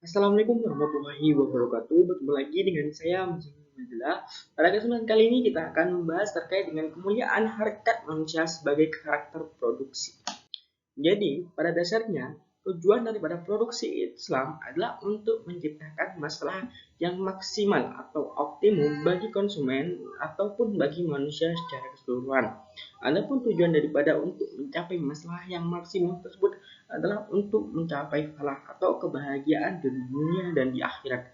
Assalamualaikum warahmatullahi wabarakatuh. Bertemu lagi dengan saya Muzamil Madela. Pada kesempatan kali ini kita akan membahas terkait dengan kemuliaan harkat manusia sebagai karakter produksi. Jadi, pada dasarnya, tujuan daripada produksi Islam adalah untuk menciptakan masalah yang maksimal atau optimum bagi konsumen ataupun bagi manusia secara keseluruhan. Adapun tujuan daripada untuk mencapai masalah yang maksimum tersebut adalah untuk mencapai falah atau kebahagiaan di dunia dan di akhirat.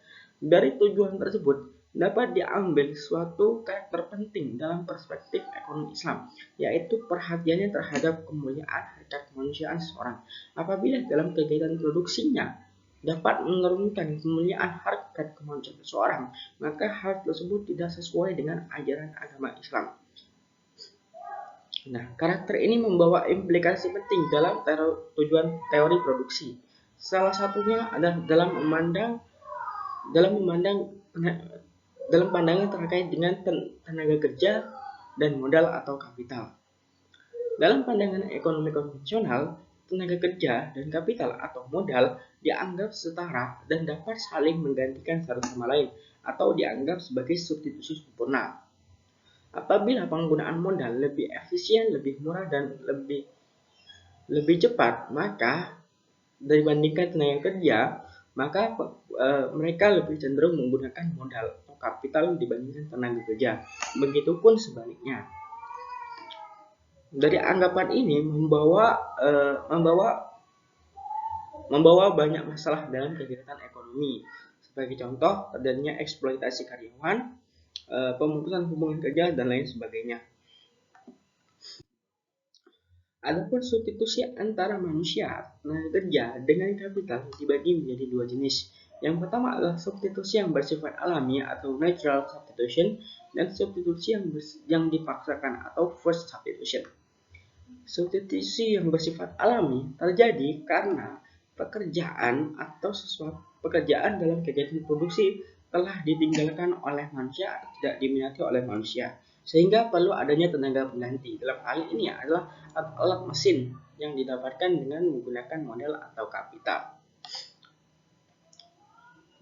Dari tujuan tersebut dapat diambil suatu karakter penting dalam perspektif ekonomi Islam, yaitu perhatiannya terhadap kemuliaan harkat kemanusiaan seseorang. Apabila dalam kegiatan produksinya dapat menurunkan kemuliaan harkat kemanusiaan seseorang, maka hal tersebut tidak sesuai dengan ajaran agama Islam. Nah, karakter ini membawa implikasi penting dalam tujuan teori produksi. Salah satunya adalah dalam memandang dalam pandangan terkait dengan tenaga kerja dan modal atau kapital. Dalam pandangan ekonomi konvensional, tenaga kerja dan kapital atau modal dianggap setara dan dapat saling menggantikan satu sama lain atau dianggap sebagai substitusi sempurna. Apabila penggunaan modal lebih efisien, lebih murah, dan lebih cepat, maka dibandingkan tenaga kerja, maka mereka lebih cenderung menggunakan modal atau kapital dibandingkan tenaga kerja. Begitupun sebaliknya. Dari anggapan ini membawa banyak masalah dalam kegiatan ekonomi. Sebagai contoh, adanya eksploitasi karyawan, pemutusan hubungan kerja, dan lain sebagainya. Adapun substitusi antara manusia, tenaga kerja, dengan kapital dibagi menjadi dua jenis. Yang pertama adalah substitusi yang bersifat alami atau natural substitution, dan substitusi yang dipaksakan atau forced substitution. Substitusi yang bersifat alami terjadi karena pekerjaan dalam kegiatan produksi telah ditinggalkan oleh manusia atau tidak diminati oleh manusia, sehingga perlu adanya tenaga pengganti. Dalam hal ini adalah alat mesin yang didapatkan dengan menggunakan modal atau kapital.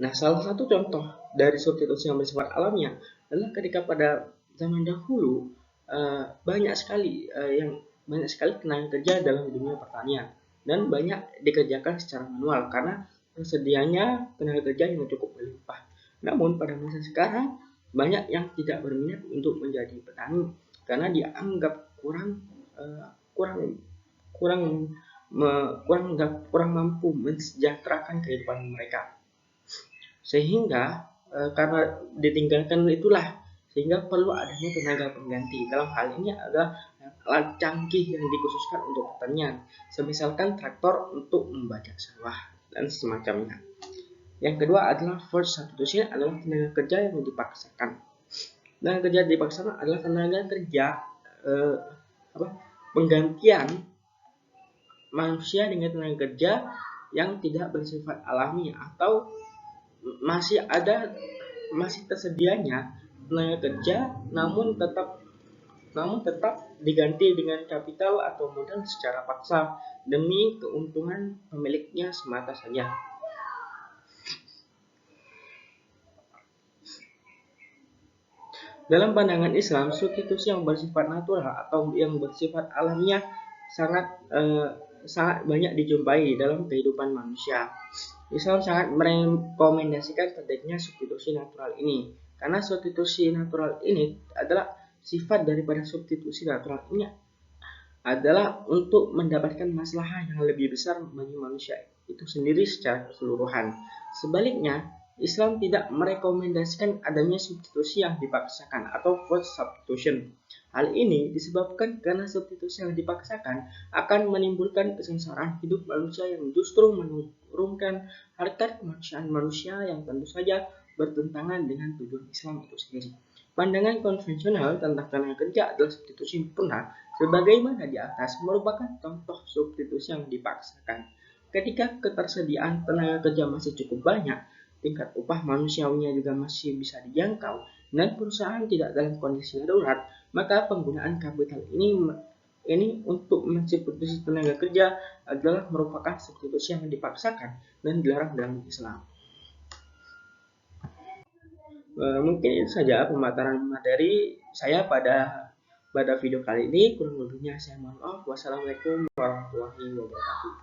Nah, salah satu contoh dari substitusi yang bersifat alamiah adalah ketika pada zaman dahulu banyak sekali tenaga kerja dalam dunia pertanian dan banyak dikerjakan secara manual karena tersedianya tenaga kerja yang cukup berlimpah. Namun pada masa sekarang banyak yang tidak berminat untuk menjadi petani karena dianggap kurang mampu mensejahterakan kehidupan mereka. Sehingga karena ditinggalkan itulah sehingga perlu adanya tenaga pengganti. Dalam hal ini adalah alat canggih yang dikhususkan untuk pertanian, semisalkan traktor untuk membajak sawah dan semacamnya. Yang kedua adalah forced substitution, adalah tenaga kerja yang dipaksakan. Tenaga kerja dipaksakan adalah tenaga kerja penggantian manusia dengan tenaga kerja yang tidak bersifat alami atau masih tersedianya tenaga kerja namun tetap diganti dengan kapital atau modal secara paksa demi keuntungan pemiliknya semata saja. Dalam pandangan Islam, substitusi yang bersifat natural atau yang bersifat alamiah sangat banyak dijumpai dalam kehidupan manusia. Islam sangat merekomendasikan terjadinya substitusi natural ini, karena substitusi natural ini adalah sifat daripada substitusi natural ini adalah untuk mendapatkan masalah yang lebih besar bagi manusia itu sendiri secara keseluruhan. Sebaliknya, Islam tidak merekomendasikan adanya substitusi yang dipaksakan atau forced substitution. Hal ini disebabkan karena substitusi yang dipaksakan akan menimbulkan kesengsaraan hidup manusia yang justru menurunkan harkat kemanusiaan manusia yang tentu saja bertentangan dengan tujuan Islam itu sendiri. Pandangan konvensional tentang tenaga kerja adalah substitusi sempurna, sebagaimana di atas merupakan contoh substitusi yang dipaksakan. Ketika ketersediaan tenaga kerja masih cukup banyak, tingkat upah manusiawinya juga masih bisa dijangkau, dan perusahaan tidak dalam kondisi darurat, maka penggunaan kapital ini untuk mensubstitusi tenaga kerja adalah merupakan substitusi yang dipaksakan dan dilarang dalam Islam. Mungkin itu saja pemaparan materi saya pada video kali ini. Kurang lebihnya saya mohon maaf. Wassalamualaikum warahmatullahi wabarakatuh.